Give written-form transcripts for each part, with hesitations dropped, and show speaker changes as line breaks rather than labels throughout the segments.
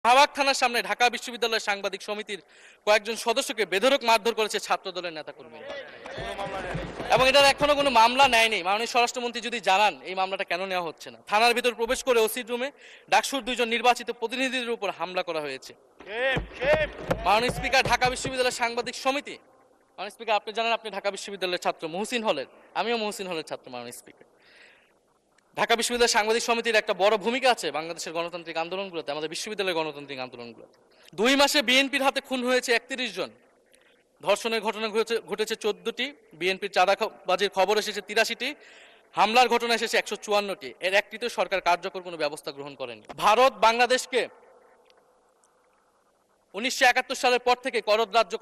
শাহবাগ থানার সামনে ঢাকা বিশ্ববিদ্যালয়ের সাংবাদিক সমিতির কয়েকজন সদস্যকে বেধড়ক মারধর করেছে ছাত্রদলের নেতাকর্মীরা, এবং এটার এখনো কোনো মামলা নেয়নি। মাননীয় স্বরাষ্ট্রমন্ত্রী যদি জানান এই মামলাটা কেন নেওয়া হচ্ছে না। থানার ভিতর প্রবেশ করে ওসি রুমে ডাকসুর দুইজন নির্বাচিত প্রতিনিধিদের উপর হামলা করা হয়েছে। মাননীয় স্পিকার, ঢাকা বিশ্ববিদ্যালয়ের সাংবাদিক সমিতি, মাননীয় স্পিকার আপনি জানেন আপনি ঢাকা বিশ্ববিদ্যালয়ের ছাত্র মহসিন হলের, আমিও মহসিন হলের ছাত্র। মাননীয় স্পিকার, ঢাকা বিশ্ববিদ্যালয়ের সাংবাদিক সমিতির একটা বড় ভূমিকা আছে বাংলাদেশের গণতান্ত্রিক আন্দোলনগুলোতে, আমাদের বিশ্ববিদ্যালয়ের গণতান্ত্রিক আন্দোলনগুলোতে। 2 মাসে বিএনপির হাতে খুন হয়েছে 31 জন, ধর্ষণের ঘটনা ঘটেছে 14টি, বিএনপির চাঁদাবাজির খবর এসেছে 83টি, হামলার ঘটনা এসেছে 154টি। এর একটিতে সরকার কার্যকর কোনো ব্যবস্থা গ্রহণ করেনি। ভারত বাংলাদেশকে 1971 সালের পর থেকে করদ রাজ্য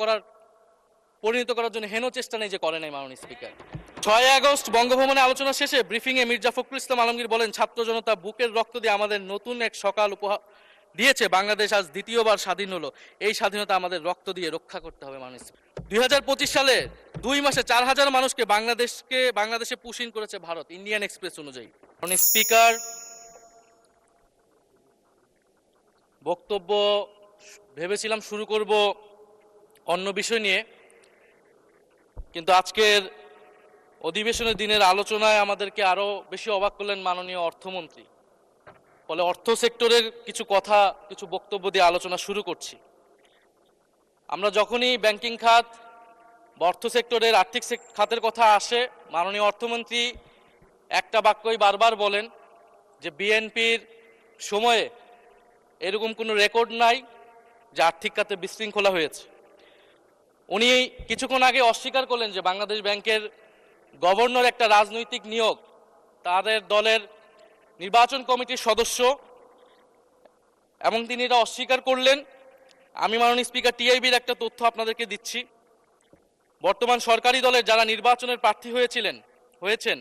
পরিণত করার জন্য হেন চেষ্টা নেই যে করে নাই। মাননীয় স্পিকার, 6 আগস্ট বঙ্গভবনে আলোচনা শেষে ব্রিফিংয়ে মির্জা ফখরুল ইসলাম আলমগীর বলেন, ছাত্র জনতা বুকের রক্ত দিয়ে আমাদের নতুন এক সকাল উপহার দিয়েছে। বাংলাদেশ আজ দ্বিতীয়বার স্বাধীন হলো। এই স্বাধীনতা আমাদের রক্ত দিয়ে রক্ষা করতে হবে। মাননীয় স্পিকার, 2025 সালে 2 মাসে 4000 মানুষকে বাংলাদেশে পুশিন করেছে ভারত, ইন্ডিয়ান এক্সপ্রেস অনুযায়ী। মাননীয় স্পিকার, বক্তব্য ভেবেছিলাম শুরু করব অন্য বিষয় নিয়ে, কিন্তু আজকের অধিবেশনের দিনের আলোচনায় আমাদেরকে আরো বেশি অবাক করলেন মাননীয় অর্থমন্ত্রী। ফলে অর্থ সেক্টরের কিছু বক্তব্য দিয়ে আলোচনা শুরু করছি। আমরা যখনই ব্যাংকিং খাত বা অর্থ সেক্টরের আর্থিক খাতের কথা আসে, মাননীয় অর্থমন্ত্রী একটা বাক্যই বারবার বলেন যে বিএনপির সময়ে এরকম কোনো রেকর্ড নাই যে আর্থিক খাতে বিশৃঙ্খলা হয়েছে। উনি কিছুক্ষণ আগে অস্বীকার করলেন যে বাংলাদেশ ব্যাংকের গভর্নর একটা রাজনৈতিক নিয়োগ, তাদের দলের নির্বাচন কমিটির সদস্য, এবং তিনি এটা অস্বীকার করলেন। আমি মাননীয় স্পিকার টিআইবির একটা তথ্য আপনাদেরকে দিচ্ছি। বর্তমান সরকারি দলের যারা নির্বাচনের প্রার্থী হয়েছেন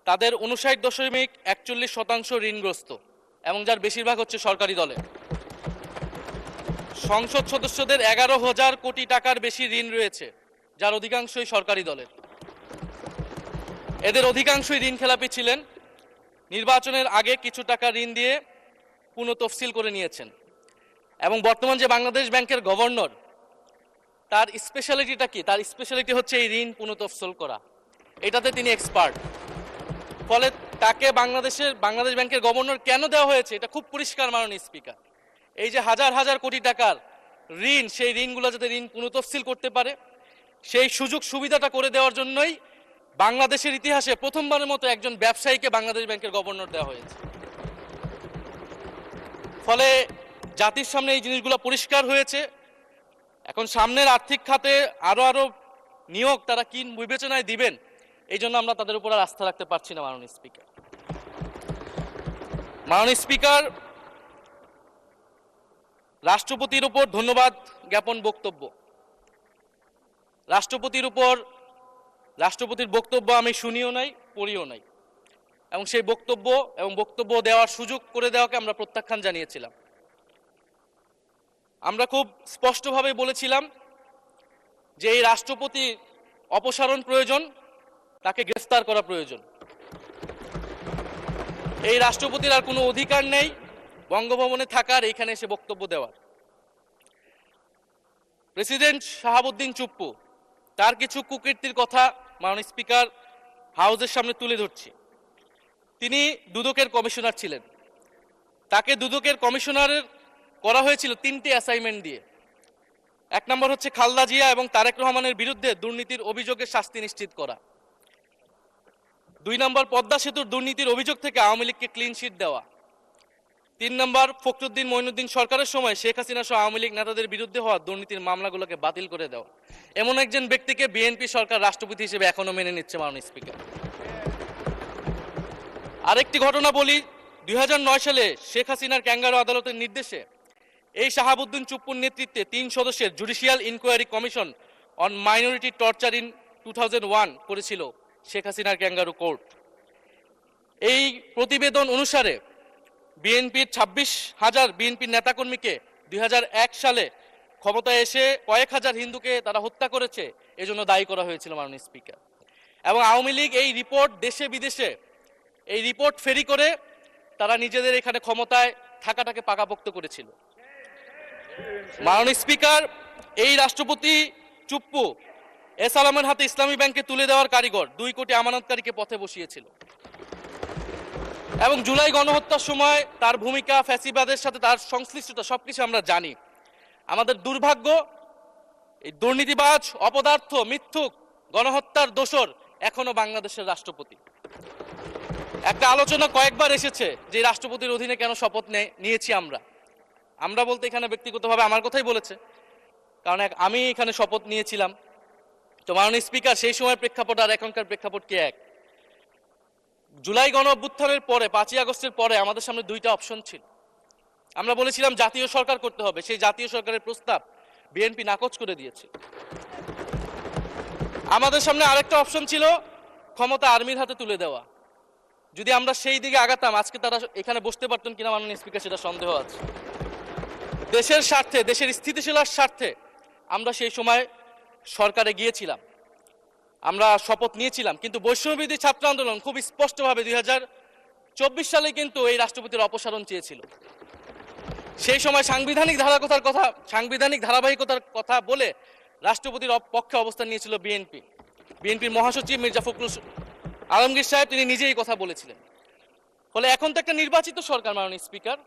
তাদের 59.41% ঋণগ্রস্ত, এবং যার বেশিরভাগ হচ্ছে সরকারি দলের। সংসদ সদস্যদের 11,000 কোটি টাকার বেশি ঋণ রয়েছে, যার অধিকাংশই সরকারি দলের। এদের অধিকাংশই ঋণ খেলাপি ছিলেন, নির্বাচনের আগে কিছু টাকা ঋণ দিয়ে পুনঃতফসিল করে নিয়েছেন। এবং বর্তমান যে বাংলাদেশ ব্যাংকের গভর্নর, তার স্পেশালিটিটা কি? তার স্পেশালিটি হচ্ছে এই ঋণ পুনঃতফসিল করা, এটাতে তিনি এক্সপার্ট। ফলে তাকে বাংলাদেশ ব্যাংকের গভর্নর কেন দেওয়া হয়েছে এটা খুব পরিষ্কার। মাননীয় স্পিকার, এই যে হাজার হাজার কোটি টাকার ঋণ, সেই ঋণগুলো যাতে ঋণ পুনঃতফসিল করতে পারে, সেই সুযোগ সুবিধাটা করে দেওয়ার জন্যই বাংলাদেশের ইতিহাসে প্রথমবারের মতো একজন ব্যবসায়ীকে বাংলাদেশ ব্যাংকের গভর্নর দেওয়া হয়েছে। ফলে জাতির সামনে এই জিনিসগুলো পরিষ্কার হয়েছে। এখন সামনের আর্থিক খাতে আরো নিয়োগ তারা কি বিবেচনায় দিবেন, এই জন্য আমরা তাদের উপর আর আস্থা রাখতে পারছি না। মাননীয় স্পিকার, রাষ্ট্রপতির উপর ধন্যবাদ জ্ঞাপন বক্তব্য। রাষ্ট্রপতির বক্তব্য আমি শুনিও নাই, পড়িও নাই, এবং সেই বক্তব্য দেওয়ার সুযোগ করে দেওয়াকে আমরা প্রত্যাখ্যান জানিয়েছিলাম। আমরা খুব স্পষ্টভাবে বলেছিলাম যে এই রাষ্ট্রপতি অপসারণ প্রয়োজন, তাকে গ্রেফতার করা প্রয়োজন। এই রাষ্ট্রপতির আর কোনো অধিকার নেই বঙ্গভবনে থাকার, এইখানে এসে বক্তব্য দেওয়ার। প্রেসিডেন্ট শাহাবুদ্দিন চুপ্পু, তার কিছু কুকীর্তির কথা মাননীয় স্পিকার হাউসের সামনে তুলে ধরছি। তিনি দুদকের কমিশনার ছিলেন, তাকে দুদকের কমিশনারের করা হয়েছিল 3টি অ্যাসাইনমেন্ট দিয়ে। 1 নম্বর হচ্ছে খালেদা জিয়া এবং তারেক রহমানের বিরুদ্ধে দুর্নীতির অভিযোগের শাস্তি নিশ্চিত করা। 2 নম্বর পদ্মা সেতুর দুর্নীতির অভিযোগ থেকে আওয়ামী লীগকে ক্লিন শিট দেওয়া। 3 নম্বর ফখরুদ্দিন মঈনুদ্দিন সরকারের সময় শেখ হাসিনা সহ আওয়ামী লীগ নেতাদের বিরুদ্ধে হওয়া দুর্নীতির মামলাগুলোকে বাতিল করে দেওয়া। এমন একজন ব্যক্তিকে বিএনপি সরকার রাষ্ট্রপতি হিসেবে এখনো মেনে নিচ্ছে। মাননীয় স্পিকার, আরেকটি ঘটনা বলি। 2009 সালে শেখ হাসিনার ক্যাঙ্গারু আদালতের নির্দেশে এই শাহাবুদ্দিন চুপ্পুর নেতৃত্বে 3 সদস্যের judicial inquiry commission on minority torture in 2001 করেছিল শেখ হাসিনার ক্যাঙ্গারু কোর্ট। এই প্রতিবেদন অনুসারে বিএনপির 26,000 বিএনপির নেতাকর্মীকে 2001 সালে ক্ষমতায় এসে কয়েক হাজার হিন্দুকে তারা হত্যা করেছে, এজন্য দায়ী করা হয়েছিল। মাননীয় স্পিকার, এবং আওয়ামী লীগ এই রিপোর্ট দেশে বিদেশে ফেরি করে তারা নিজেদের এখানে ক্ষমতায় থাকাটাকে পাকাপোক্ত করেছিল। মাননীয় স্পিকার, এই রাষ্ট্রপতি চুপ্পু এস আলমের হাতে ইসলামী ব্যাংকে তুলে দেওয়ার কারিগর 2 কোটি আমানতকারীকে পথে বসিয়েছিল এবং জুলাই গণহত্যার সময় তার ভূমিকা, ফ্যাসিবাদের সাথে তার সংশ্লিষ্টতা সবকিছু আমরা জানি। আমাদের দুর্ভাগ্য, এই দুর্নীতিবাজ, অপদার্থ, মিথ্যুক, গণহত্যার দোসর এখনো বাংলাদেশের রাষ্ট্রপতি। একটা আলোচনা কয়েকবার এসেছে যে রাষ্ট্রপতির অধীনে কেন শপথ নিয়েছি আমরা বলতে এখানে ব্যক্তিগতভাবে আমার কথাই বলেছে, কারণ আমি এখানে শপথ নিয়েছিলাম। তো মাননীয় স্পিকার, সেই সময়ের প্রেক্ষাপট আর এখনকার প্রেক্ষাপট কি এক? জুলাই গণ অভ্যুত্থানের পরে 5ই আগস্টের পরে আমাদের সামনে 2টা অপশন ছিল। আমরা বলেছিলাম জাতীয় সরকার করতে হবে, সেই জাতীয় সরকারের প্রস্তাব বিএনপি নাকচ করে দিয়েছে। আমাদের সামনে আরেকটা অপশন ছিল ক্ষমতা আর্মির হাতে তুলে দেওয়া। যদি আমরা সেই দিকে আগাতাম আজকে তারা এখানে বসতে পারতেন কিনা মাননীয় স্পিকার সেটা সন্দেহ আছে। দেশের স্বার্থে, দেশের স্থিতিশীলার স্বার্থে আমরা সেই সময় সরকারে গিয়েছিলাম, আমরা শপথ নিয়েছিলাম। কিন্তু বৈষম্যবিরোধী ছাত্র আন্দোলন খুব স্পষ্টভাবে 2024 সালে কিন্তু এই রাষ্ট্রপতির অপসারণ চেয়েছিল। সেই সময় সাংবিধানিক ধারাবাহিকতার কথা বলে রাষ্ট্রপতির পক্ষে অবস্থান নিয়েছিল বিএনপির মহাসচিব মির্জা ফখরুল আলমগীর সাহেব, তিনি নিজেই কথা বলেছিলেন। ফলে এখন তো একটা নির্বাচিত সরকার মাননীয় স্পিকার,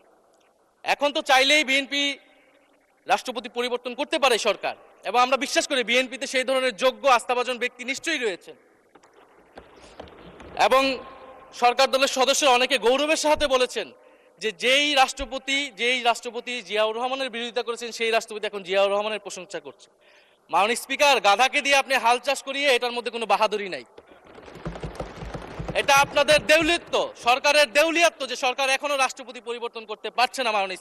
এখন তো চাইলেই বিএনপি রাষ্ট্রপতি পরিবর্তন করতে পারে সরকার, এবং আমরা বিশ্বাস করি বিএনপিতে সেই ধরনের যোগ্য আস্থাভাজন ব্যক্তি নিশ্চয়ই রয়েছে। এবং সরকার দলের সদস্যরা অনেকে গৌরবের সাথে বলেছেন যে যেই রাষ্ট্রপতি জিয়াউর রহমানের বিরোধিতা করেছেন সেই রাষ্ট্রপতি এখন জিয়াউর রহমানের প্রশংসা করছে। মাননীয় স্পিকার, গাধাকে দিয়ে আপনি হাল চাষ করিয়ে এটার মধ্যে কোনো বাহাদুরি নাই। এটা আপনাদের দেউলিয়ত্ব, সরকারের দেউলিয়াত্ব যে সরকার এখনো রাষ্ট্রপতি পরিবর্তন করতে পারছে না। মাননীয়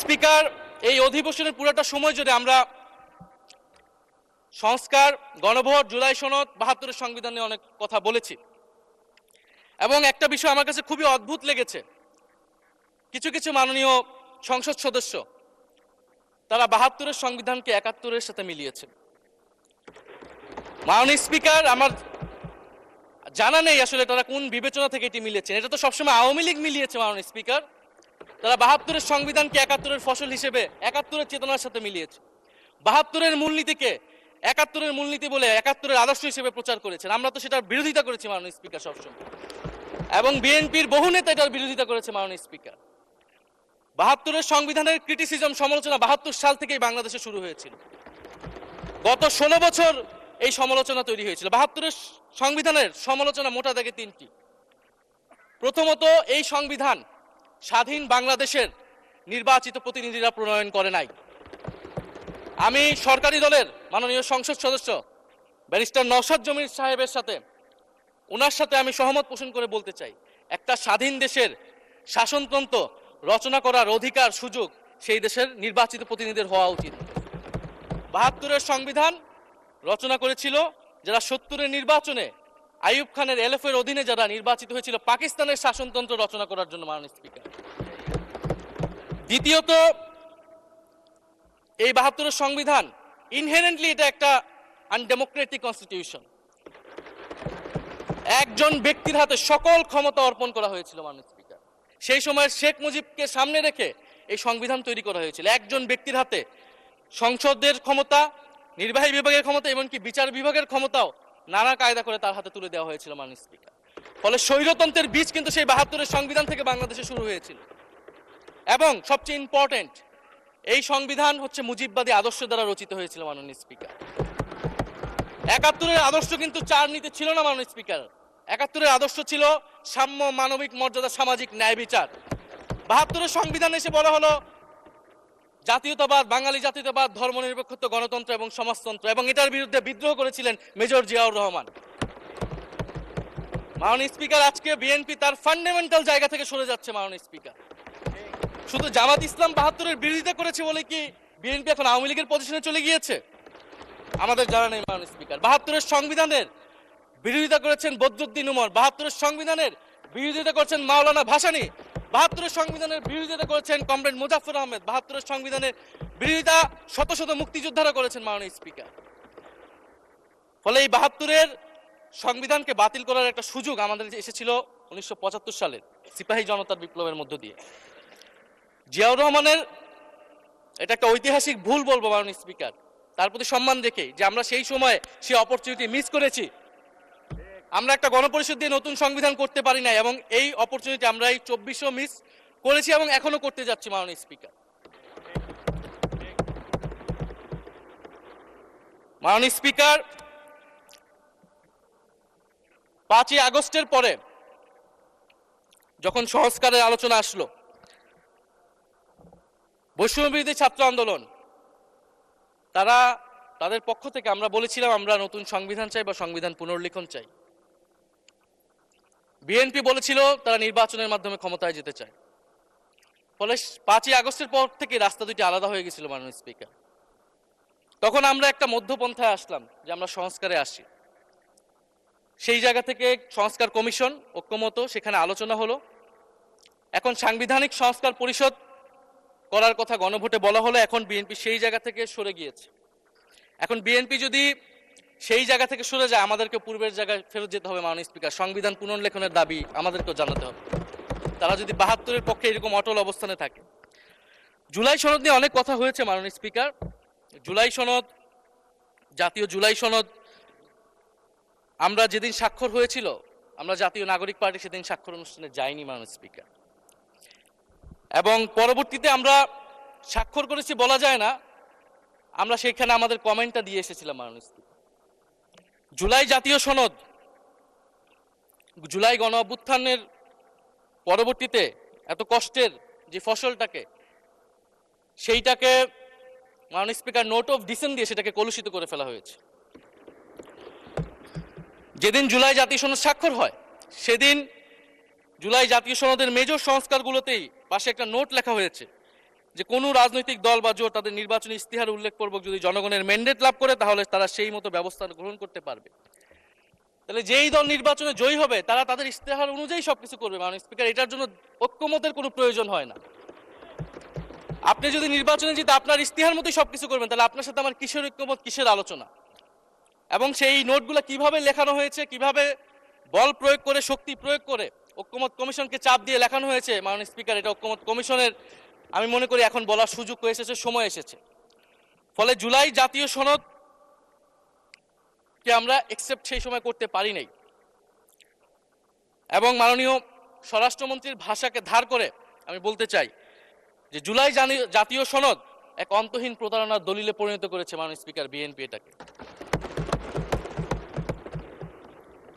স্পিকার, এই অধিবেশনের পুরোটা সময় যদি আমরা সংস্কার, গণভোট, জুলাই সনদ, 72-এর সংবিধান নিয়ে অনেক কথা বলেছি, এবং একটা বিষয় আমার কাছে খুবই অদ্ভুত লেগেছে, কিছু মাননীয় সংসদ সদস্য তারা 72-এর সংবিধানকে 71-এর সাথে মিলিয়েছে। মাননীয় স্পিকার, আমার জানা নেই আসলে তারা কোন বিবেচনা থেকে এটি মিলিয়েছেন। এটা তো সবসময় আওয়ামী লীগ মিলিয়েছে মাননীয় স্পিকার। তারা 72-এর সংবিধানকে 71-এর ফসল হিসেবে, 71-এর চেতনার সাথে মিলিয়েছে। 72-এর মূলনীতিকে 71-এর মূলনীতি বলে 71-এর আদর্শ হিসেবে প্রচার করেছেন। আমরা তো সেটার বিরোধিতা করেছি মাননীয় স্পিকার সবসময়, এবং বিএনপির বহু নেতা এটার বিরোধিতা করেছে মাননীয় স্পিকার। 72-এর সংবিধানের ক্রিটিসিজম, সমালোচনা 72 সাল থেকেই বাংলাদেশে শুরু হয়েছিল। গত 16 বছর এই সমালোচনা তৈরি হয়েছিল। 72-এর সংবিধানের সমালোচনা মোটা দাগে 3টি। প্রথমত, এই সংবিধান স্বাধীন বাংলাদেশের নির্বাচিত প্রতিনিধিরা প্রণয়ন করে নাই। আমি সরকারি দলের মাননীয় সংসদ সদস্য ব্যারিস্টার নওশাদ জমির সাহেবের সাথে, ওনার সাথে আমি সহমত পোষণ করে বলতে চাই, একটা স্বাধীন দেশের শাসনতন্ত্র রচনা করার অধিকার, সুযোগ সেই দেশের নির্বাচিত প্রতিনিধিদের হওয়া উচিত। 72-এর সংবিধান রচনা করেছিল যারা 70-এর নির্বাচনে আইয়ুব খানের এলএফের অধীনে যারা নির্বাচিত হয়েছিল পাকিস্তানের শাসনতন্ত্র রচনা করার জন্য মাননীয় স্পিকার। দ্বিতীয়ত, এই 72-এর সংবিধান ইনহেরেন্টলি এটা একটা আনডেমোক্রেটিক কনস্টিটিউশন। একজন ব্যক্তির হাতে সকল ক্ষমতা অর্পণ করা হয়েছিল মাননীয় স্পিকার। সেই সময়ের শেখ মুজিবকে সামনে রেখে এই সংবিধান তৈরি করা হয়েছিল। একজন ব্যক্তির হাতে সংসদের ক্ষমতা, নির্বাহী বিভাগের ক্ষমতা, এমনকি বিচার বিভাগের ক্ষমতাও নানা কায়দা করে তার হাতে তুলে দেওয়া হয়েছিল মাননীয় স্পিকার। ফলে স্বৈরতন্ত্রের বীজ কিন্তু সেই 72-এর সংবিধান থেকে বাংলাদেশে শুরু হয়েছিল। এবং সবচেয়ে ইম্পর্টেন্ট, এই সংবিধান হচ্ছে মুজিববাদী আদর্শ দ্বারা রচিত হয়েছিল মাননীয় স্পিকার। 71-এর আদর্শ কিন্তু 4 নীতি ছিল না মাননীয় স্পিকার। 71-এর আদর্শ ছিল সাম্য, মানবিক মর্যাদা, সামাজিক ন্যায় বিচার। 72-এর সংবিধান এসে বলা হলো জাতীয়তাবাদ, বাঙালি জাতীয়তাবাদ, ধর্মনিরপেক্ষত্ব, গণতন্ত্র এবং সমাজতন্ত্র, এবং এটার বিরুদ্ধে বিদ্রোহ করেছিলেন মেজর জিয়াউর রহমান। মাননীয় স্পিকার, আজকে বিএনপি তার ফান্ডামেন্টাল জায়গা থেকে সরে যাচ্ছে মাননীয় স্পিকার। শুধু জামাত ইসলাম 72-এর বিরোধিতা করেছে বলে কি বিএনপি এখন আওয়ামী লীগের পজিশনে চলে গিয়েছে? আমাদের জানা নেই মাননীয় স্পিকার। 72-এর সংবিধানের বিরোধিতা করেছেন বদরুদ্দিন উমর, 72-এর সংবিধানের বিরোধিতা করেছেন মাওলানা ভাসানী, 72-এর সংবিধানের বিরোধিতা করেছেন কমরেড মুজাফফর আহমেদ, 72-এর সংবিধানের বিরোধিতা শত শত মুক্তিযোদ্ধারা করেছেন মাননীয় স্পিকার। ফলে এই 72-এর সংবিধানকে বাতিল করার একটা সুযোগ আমাদের এসেছিল 1975 সালের সিপাহী জনতার বিপ্লবের মধ্য দিয়ে। জিয়াউর রহমানের এটা একটা ঐতিহাসিক ভুল বলবো মাননীয় স্পিকার, তার প্রতি সম্মান রেখে, যে আমরা সেই সময় সেই অপরচুনিটি মিস করেছি। আমরা একটা গণপরিষদ দিয়ে নতুন সংবিধান করতে পারি না, এবং এই অপরচুনিটি আমরা এই 2400 মিস করেছি এবং এখনো করতে যাচ্ছি মাননীয় স্পিকার। মাননীয় স্পিকার, 5ই আগস্টের পরে যখন সংস্কারের আলোচনা আসলো, বৈষম্যবিরোধী ছাত্র আন্দোলন তারা তাদের পক্ষ থেকে আমরা বলেছিলাম আমরা নতুন সংবিধান চাই বা সংবিধান পুনর্লিখন চাই। বিএনপি বলেছিল তারা নির্বাচনের মাধ্যমে ক্ষমতায় যেতে চায়। ফলে 5ই আগস্টের পর থেকে রাস্তা দুটি আলাদা হয়ে গেছিল মাননীয় স্পিকার। তখন আমরা একটা মধ্যপন্থায় আসলাম যে আমরা সংস্কারে আসি। সেই জায়গা থেকে সংস্কার কমিশন ঐক্যমত, সেখানে আলোচনা হলো। এখন সাংবিধানিক সংস্কার পরিষদ করার কথা গণভোটে বলা হলো, এখন বিএনপি সেই জায়গা থেকে সরে গিয়েছে। এখন বিএনপি যদি সেই জায়গা থেকে সরে যায়, আমাদেরকে পূর্বের জায়গায় ফেরত যেতে হবে মাননীয় স্পিকার। সংবিধান পুনর্লেখনের দাবি আমাদেরকেও জানাতে হবে, তারা যদি 72-এর পক্ষে এরকম অটল অবস্থানে থাকে। জুলাই সনদ নিয়ে অনেক কথা হয়েছে মাননীয় স্পিকার। জুলাই সনদ, জাতীয় জুলাই সনদ, আমরা যেদিন স্বাক্ষর হয়েছিল, আমরা জাতীয় নাগরিক পার্টি সেদিন স্বাক্ষর অনুষ্ঠানে যাইনি মাননীয় স্পিকার, এবং পরবর্তীতে আমরা স্বাক্ষর করেছি বলা যায় না, আমরা সেখানে আমাদের কমেন্টটা দিয়ে এসেছিলাম মাননীয় স্পিকার। জুলাই জাতীয় সনদ, জুলাই গণ অভ্যুত্থানের পরবর্তীতে এত কষ্টের যে ফসলটাকে, সেইটাকে মাননীয় স্পিকার নোট অফ ডিসেন্ট দিয়ে সেটাকে কলুষিত করে ফেলা হয়েছে। যেদিন জুলাই জাতীয় সনদ স্বাক্ষর হয়, সেদিন জুলাই জাতীয় সনদের মেজর সংস্কারগুলোতেই পাশে একটা নোট লেখা হয়েছে যে কোনো রাজনৈতিক দল বা জোট তাদের নির্বাচনী ইস্তিহার উল্লেখপূর্বক যদি জনগণের ম্যান্ডেট লাভ করে, তাহলে তারা সেই মতো ব্যবস্থা গ্রহণ করতে পারবে। তাহলে যেই দল নির্বাচনে জয়ী হবে তারা তাদের ইস্তেহার অনুযায়ী সবকিছু করবে মাননীয় স্পিকার। এটার জন্য ঐক্যমতের কোনো প্রয়োজন হয় না। আপনি যদি নির্বাচনে জিতে আপনার ইস্তেহার মতোই সবকিছু করবেন, তাহলে আপনার সাথে আমার কিসের ঐক্যমত, কিসের আলোচনা? এবং সেই নোটগুলো কিভাবে লেখানো হয়েছে, কিভাবে বল প্রয়োগ করে, শক্তি প্রয়োগ করে ঐক্যমত কমিশনকে চাপ দিয়ে লেখানো হয়েছে মাননীয় স্পিকার, এটা ঐক্যমত কমিশনের আমি মনে করি এখন বলার সুযোগ হয়ে এসেছে, সময় এসেছে। ফলে জুলাই জাতীয় সনদ কে আমরা একসেপ্ট সেই সময় করতে পারি নাই, এবং মাননীয় স্বরাষ্ট্রমন্ত্রীর ভাষাকে ধার করে আমি বলতে চাই যে জুলাই জাতীয় সনদ এক অন্তহীন প্রতারণার দলিলে পরিণত করেছে মাননীয় স্পিকার বিএনপি এটাকে।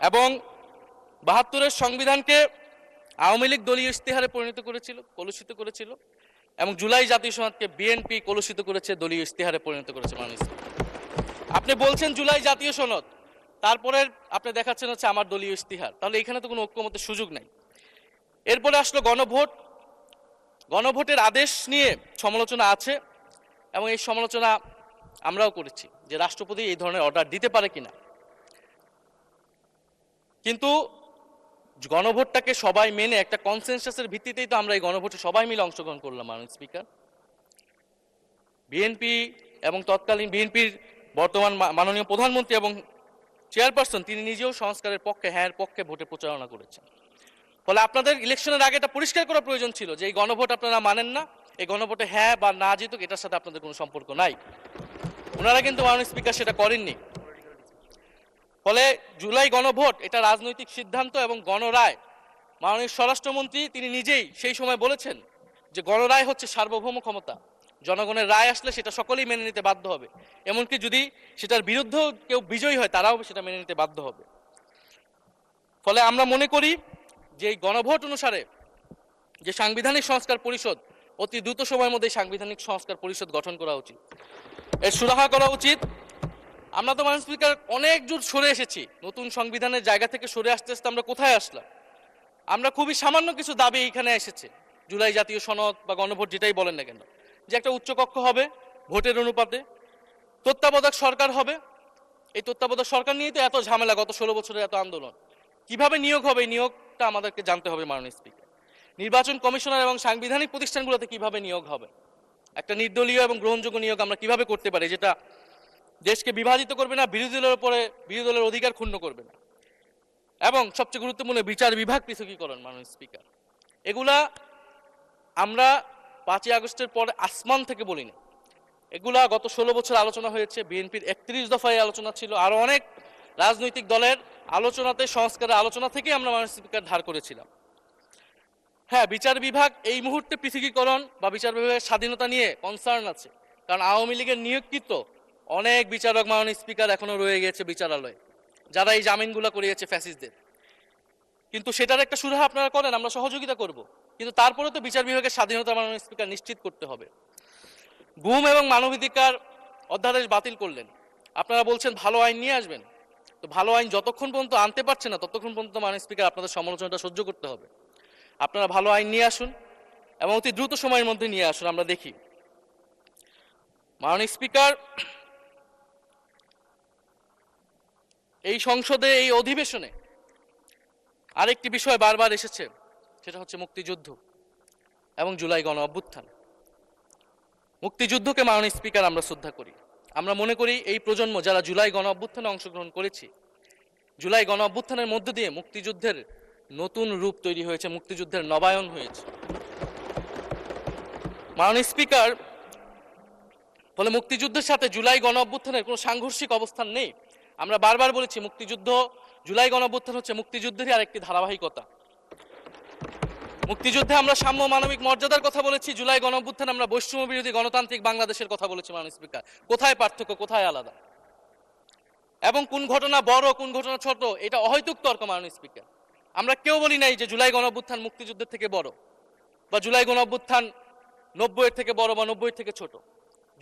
এবং 72-এর সংবিধানকে আওয়ামী লীগ দলীয় ইস্তেহারে পরিণত করেছিল, কলুষিত করেছিল, এবং জুলাই জাতীয় সনদকে বিএনপি কলুষিত করেছে, দলীয় ইস্তেহারে পরিণত করেছে মাননীয় স্পিকার। আপনি বলছেন জুলাই জাতীয় সনদ, তারপরে আপনি দেখাচ্ছেন হচ্ছে আমার দলীয় ইস্তিহার, তাহলে এখানে তো কোনো ঐক্যমতের সুযোগ নাই। এরপরে আসলো গণভোট। গণভোটের আদেশ নিয়ে সমালোচনা আছে, এবং এই সমালোচনা আমরাও করেছি যে রাষ্ট্রপতি এই ধরনের অর্ডার দিতে পারে কিনা। কিন্তু গণভোটটাকে সবাই মেনে একটা কনসেনসাসের ভিত্তিতেই তো আমরা এই গণভোটে সবাই মিলে অংশগ্রহণ করলাম মাননীয় স্পিকার। বিএনপি এবং তৎকালীন বিএনপির বর্তমান মাননীয় প্রধানমন্ত্রী এবং চেয়ারপারসন তিনি নিজেও সংস্কারের পক্ষে, হ্যাঁ পক্ষে ভোটে প্রচারণা করেছেন। ফলে আপনাদের ইলেকশনের আগে এটা পরিষ্কার করা প্রয়োজন ছিল যে এই গণভোট আপনারা মানেন না, এই গণভোটে হ্যাঁ বা না জিতুক এটার সাথে আপনাদের কোনো সম্পর্ক নাই। ওনারা কিন্তু মাননীয় স্পিকার সেটা করেননি। ফলে জুলাই গণভোট এটা রাজনৈতিক সিদ্ধান্ত এবং গণরায়। মাননীয় স্বরাষ্ট্রমন্ত্রী তিনি নিজেই সেই সময় বলেছেন যে গণরায় হচ্ছে সার্বভৌম ক্ষমতা, জনগণের রায় আসলে সেটা সকলেই মেনে নিতে বাধ্য হবে, এমনকি যদি সেটার বিরুদ্ধেও কেউ বিজয়ী হয় তারাও সেটা মেনে নিতে বাধ্য হবে। ফলে আমরা মনে করি যে এই গণভোট অনুসারে যে সাংবিধানিক সংস্কার পরিষদ, অতি দ্রুত সময়ের মধ্যে সাংবিধানিক সংস্কার পরিষদ গঠন করা উচিত, এর সুরাহা করা উচিত। আমরা তো মাননীয় স্পিকার অনেক দূর সরে এসেছি, নতুন সংবিধানের জায়গা থেকে সরে আসতে আসতে আমরা কোথায় আসলাম? আমরা খুবই সামান্য কিছু দাবি এখানে এসেছে, জুলাই জাতীয় সনদ বা গণভোট যেটাই বলেন না কেন, যে একটা উচ্চকক্ষ হবে ভোটের অনুপাতে, তত্ত্বাবধায়ক সরকার হবে। এই তত্ত্বাবধায়ক সরকার নিয়েই তো এত ঝামেলা, গত 16 বছরের এত আন্দোলন। কিভাবে নিয়োগ হবে এই নিয়োগটা আমাদেরকে জানতে হবে মাননীয় স্পিকার। নির্বাচন কমিশনার এবং সাংবিধানিক প্রতিষ্ঠানগুলোতে কিভাবে নিয়োগ হবে, একটা নির্দলীয় এবং গ্রহণযোগ্য নিয়োগ আমরা কিভাবে করতে পারি যেটা দেশকে বিভাজিত করবে না, বিরোধী দলের উপরে বিরোধী দলের অধিকার ক্ষুণ্ণ করবে না, এবং সবচেয়ে গুরুত্বপূর্ণ বিচার বিভাগ পৃথকীকরণ মাননীয় স্পিকার। এগুলা আমরা 5ই আগস্টের পরে আসমান থেকে বলিনি। এগুলা গত 16 বছর আলোচনা হয়েছে, বিএনপির 31 দফায় আলোচনা ছিল, আরো অনেক রাজনৈতিক দলের আলোচনাতে, সংস্কারের আলোচনা থেকে আমরা মাননীয় স্পিকার ধার করেছিলাম। হ্যাঁ, বিচার বিভাগ এই মুহূর্তে পৃথকীকরণ বা বিচার বিভাগের স্বাধীনতা নিয়ে কনসার্ন আছে, কারণ আওয়ামী লীগের নিয়োগকৃত অনেক বিচারক মাননীয় স্পিকার এখনো রয়ে গেছে বিচারালয়ে, যারা এই জামিনগুলো করিয়েছে ফ্যাসিস্টদের। কিন্তু সেটার একটা সুরাহা আপনারা করেন, আমরা সহযোগিতা করব, কিন্তু তারপরে তো বিচার বিভাগের স্বাধীনতা মাননীয় স্পিকার নিশ্চিত করতে হবে। গুম এবং মানবাধিকার অধ্যাদেশ বাতিল করলেন, আপনারা বলছেন ভালো আইন নিয়ে আসবেন। তো ভালো আইন যতক্ষণ পর্যন্ত আনতে পারছে না ততক্ষণ পর্যন্ত মাননীয় স্পিকার আপনাদের সমালোচনাটা সহ্য করতে হবে। আপনারা ভালো আইন নিয়ে আসুন এবং অতি দ্রুত সময়ের মধ্যে নিয়ে আসুন, আমরা দেখি। মাননীয় স্পিকার, এই সংসদে, এই অধিবেশনে আরেকটি বিষয় বারবার এসেছে, সেটা হচ্ছে মুক্তিযুদ্ধ এবং জুলাই গণ অভ্যুত্থান। মুক্তিযুদ্ধকে মাননীয় স্পিকার আমরা শ্রদ্ধা করি। আমরা মনে করি এই প্রজন্ম যারা জুলাই গণ অভ্যুত্থানে অংশগ্রহণ করেছি, জুলাই গণ অভ্যুত্থানের মধ্য দিয়ে মুক্তিযুদ্ধের নতুন রূপ তৈরি হয়েছে, মুক্তিযুদ্ধের নবায়ন হয়েছে। মাননীয় স্পিকার, ফলে মুক্তিযুদ্ধের সাথে জুলাই গণ অভ্যুত্থানের কোনো সাংঘর্ষিক অবস্থান নেই। আমরা বারবার বলেছি মুক্তিযুদ্ধ, জুলাই গণ অভ্যুত্থান হচ্ছে মুক্তিযুদ্ধেরই আরেকটি ধারাবাহিকতা। মুক্তিযুদ্ধে আমরা সাম্য মানবিক মর্যাদার কথা বলেছি, জুলাই গণ অভ্যুত্থানে আমরা বৈষম্য বিরোধী গণতান্ত্রিক বাংলাদেশের কথা বলেছি। মাননীয় স্পিকার, কোথায় পার্থক্য, কোথায় আলাদা, এবং কোন ঘটনা বড় কোন ঘটনা ছোট, এটা অহৈতুক তর্ক। মাননীয় স্পিকার, আমরা কেউ বলি নাই যে জুলাই গণ অভ্যুত্থান মুক্তিযুদ্ধের থেকে বড়, বা জুলাই গণ অভ্যুত্থান 90-এর থেকে বড় বা 90-এর থেকে ছোট।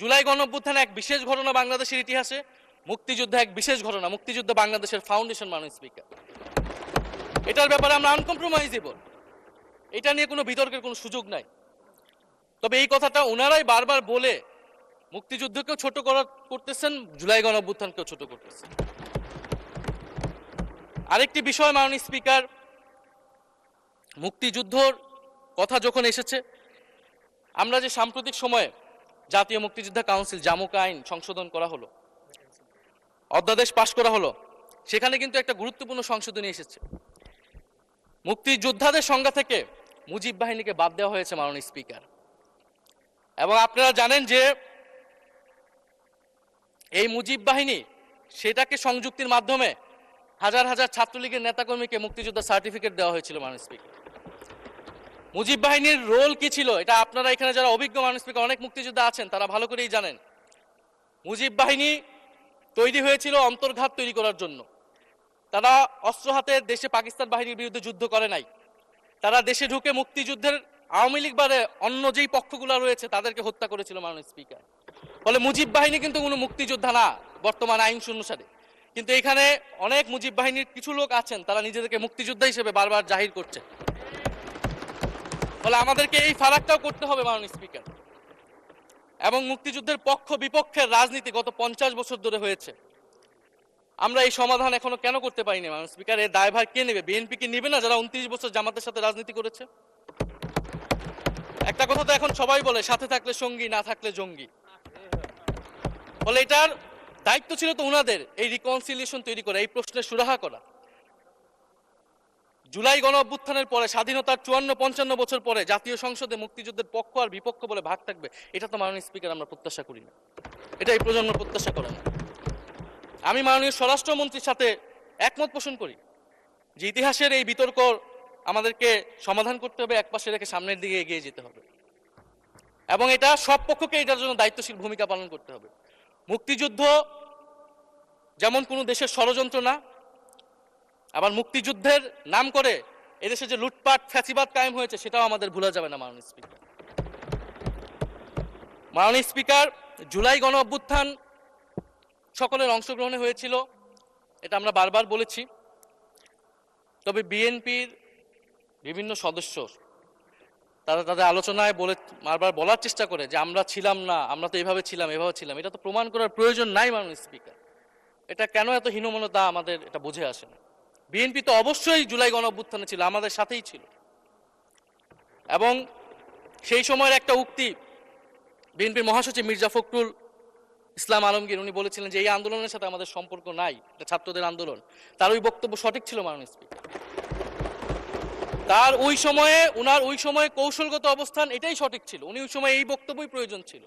জুলাই গণ অভ্যুত্থান এক বিশেষ ঘটনা বাংলাদেশের ইতিহাসে, মুক্তিযুদ্ধ এক বিশেষ ঘটনা, মুক্তিযুদ্ধ বাংলাদেশের ফাউন্ডেশন। মাননীয় স্পিকার, এটার ব্যাপারে আমরা আনকম্প্রোমাইজেবল, এটা নিয়ে কোনো বিতর্কের কোনো সুযোগ নাই। তবে এই কথাটা ওনারাই বারবার বলে মুক্তিযুদ্ধকেও ছোট করতেছেন, জুলাই গণ অভ্যুত্থানকেও ছোট করতেছেন। আরেকটি বিষয় মাননীয় স্পিকার, মুক্তিযুদ্ধর কথা যখন এসেছে, আমরা যে সাম্প্রতিক সময়ে জাতীয় মুক্তিযোদ্ধা কাউন্সিল জামুক আইন সংশোধন করা হলো, অধ্যাদেশ পাশ করা হলো, সেখানে কিন্তু একটা গুরুত্বপূর্ণ সংশোধনী এসেছে। মুক্তিযোদ্ধাদের সংজ্ঞা থেকে মুজিব বাহিনীকে বাদ দেওয়া হয়েছে। মাননীয় স্পিকার, এবং আপনারা জানেন যে এই মুজিব বাহিনী, সেটাকে সংযুক্তির মাধ্যমে হাজার হাজার ছাত্রলীগের নেতাকর্মীকে মুক্তিযোদ্ধা সার্টিফিকেট দেওয়া হয়েছিল। মাননীয় স্পিকার, মুজিব বাহিনীর রোল কি ছিল, এটা আপনারা এখানে যারা অভিজ্ঞ মাননীয় স্পিকার অনেক মুক্তিযোদ্ধা আছেন, তারা ভালো করেই জানেন। মুজিব বাহিনী তৈরি হয়েছিল অন্তর্ঘাত তৈরি করার জন্য। তারা অস্ত্র হাতে দেশে পাকিস্তান বাহিনীর বিরুদ্ধে যুদ্ধ করে নাই, তারা দেশে ঢুকে মুক্তিযুদ্ধের আওয়ামী লীগ বাদে অন্য যেই পক্ষগুলো রয়েছে তাদেরকে হত্যা করেছিল। মাননীয় স্পিকার, ফলে মুজিব বাহিনী কিন্তু কোনো মুক্তিযোদ্ধা না বর্তমান আইন অনুসারে। কিন্তু এখানে অনেক মুজিব বাহিনীর কিছু লোক আছেন, তারা নিজেদেরকে মুক্তিযোদ্ধা হিসেবে বারবার জাহির করছে। ফলে আমাদেরকে এই ফারাকটাও করতে হবে। মাননীয় স্পিকার, এবং মুক্তিযুদ্ধের পক্ষ বিপক্ষের রাজনীতি গত 50 বছর ধরে হয়েছে, আমরা এই সমাধান এখনো কেন করতে পারিনি? মাননীয় স্পিকার, এর দায়ভার কে নেবে? বিএনপি কি নেবে না, যারা 29 বছর জামাতের সাথে রাজনীতি করেছে? একটা কথা তো এখন সবাই বলে, সাথে থাকলে সঙ্গী, না থাকলে জঙ্গি। ফলে এটার দায়িত্ব ছিল তো উনাদের, এই রিকনসিলিয়েশন তৈরি করা, এই প্রশ্নের সুরাহা করা। জুলাই গণ অভ্যুত্থানের পরে, স্বাধীনতার 54-55 বছর পরে জাতীয় সংসদে মুক্তিযুদ্ধের পক্ষ আর বিপক্ষ বলে ভাগ থাকবে, এটা তো মাননীয় স্পিকার আমরা প্রত্যাশা করি না, এটা এই প্রজন্ম প্রত্যাশা করে না। আমি মাননীয় স্বরাষ্ট্রমন্ত্রীর সাথে একমত পোষণ করি যে ইতিহাসের এই বিতর্ক আমাদেরকে সমাধান করতে হবে, একপাশে রেখে সামনের দিকে এগিয়ে যেতে হবে, এবং এটা সব পক্ষকে এটার জন্য দায়িত্বশীল ভূমিকা পালন করতে হবে। মুক্তিযুদ্ধ যেমন কোনো দেশের ষড়যন্ত্র না, আবার মুক্তিযুদ্ধের নাম করে এদেশে যে লুটপাট ফ্যাসিবাদ কায়েম হয়েছে সেটাও আমাদের ভুলা যাবে না। মাননীয় স্পিকার, মাননীয় স্পিকার, জুলাই গণ অভ্যুত্থান সকলের অংশগ্রহণে হয়েছিল, এটা আমরা বারবার বলেছি। তবে বিএনপির বিভিন্ন সদস্য তারা তাদের আলোচনায় বারবার বলার চেষ্টা করে যে আমরা ছিলাম না, আমরা তো এভাবে ছিলাম, এভাবে ছিলাম। এটা তো প্রমাণ করার প্রয়োজন নাই। মাননীয় স্পিকার, এটা কেন এত হীনমন্যতা আমাদের এটা বুঝে আসে না। বিএনপি তো অবশ্যই জুলাই গণ অভ্যুত্থানে ছিল, আমাদের সাথেই ছিল, এবং সেই সময়ের একটা উক্তি বিএনপির মহাসচিব মির্জা ফখরুল ইসলাম আলমগীর, উনি বলেছিলেন যে এই আন্দোলনের সাথে আমাদের সম্পর্ক নাই, এটা ছাত্রদের আন্দোলন। তার ওই বক্তব্য সঠিক ছিল। মাননীয় স্পিকার, তার ওনার ওই সময়ে কৌশলগত অবস্থান এটাই সঠিক ছিল, উনি ওই সময় এই বক্তব্যই প্রয়োজন ছিল,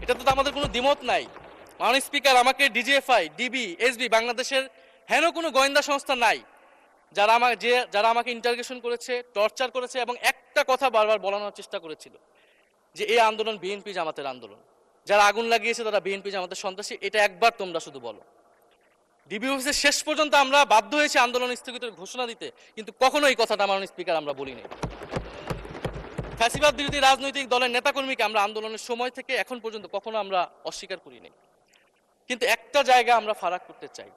এটা তো আমাদের কোনো দ্বিমত নাই। মাননীয় স্পিকার, আমাকে ডিজিএফআই, ডিবি, এসবি, বাংলাদেশের হেন কোনো গোয়েন্দা সংস্থা নাই যারা আমাকে ইন্টারগেশন করেছে, টর্চার করেছে এবং একটা কথা বারবার বলানোর চেষ্টা করেছিল যে এই আন্দোলন বিএনপি জামাতের আন্দোলন, যারা আগুন লাগিয়েছে তারা বিএনপি জামাতের সন্ত্রাসী, এটা একবার তোমরা শুধু বলো। ডিবি অফিসে শেষ পর্যন্ত আমরা বাধ্য হয়েছি আন্দোলন স্থগিতের ঘোষণা দিতে, কিন্তু কখনো এই কথাটা মাননীয় স্পিকার আমরা বলিনি। ফ্যাসিবাদ বিরোধী রাজনৈতিক দলের নেতাকর্মীকে আমরা আন্দোলনের সময় থেকে এখন পর্যন্ত কখনো আমরা অস্বীকার করিনি, কিন্তু একটা জায়গা আমরা ফারাক করতে চাই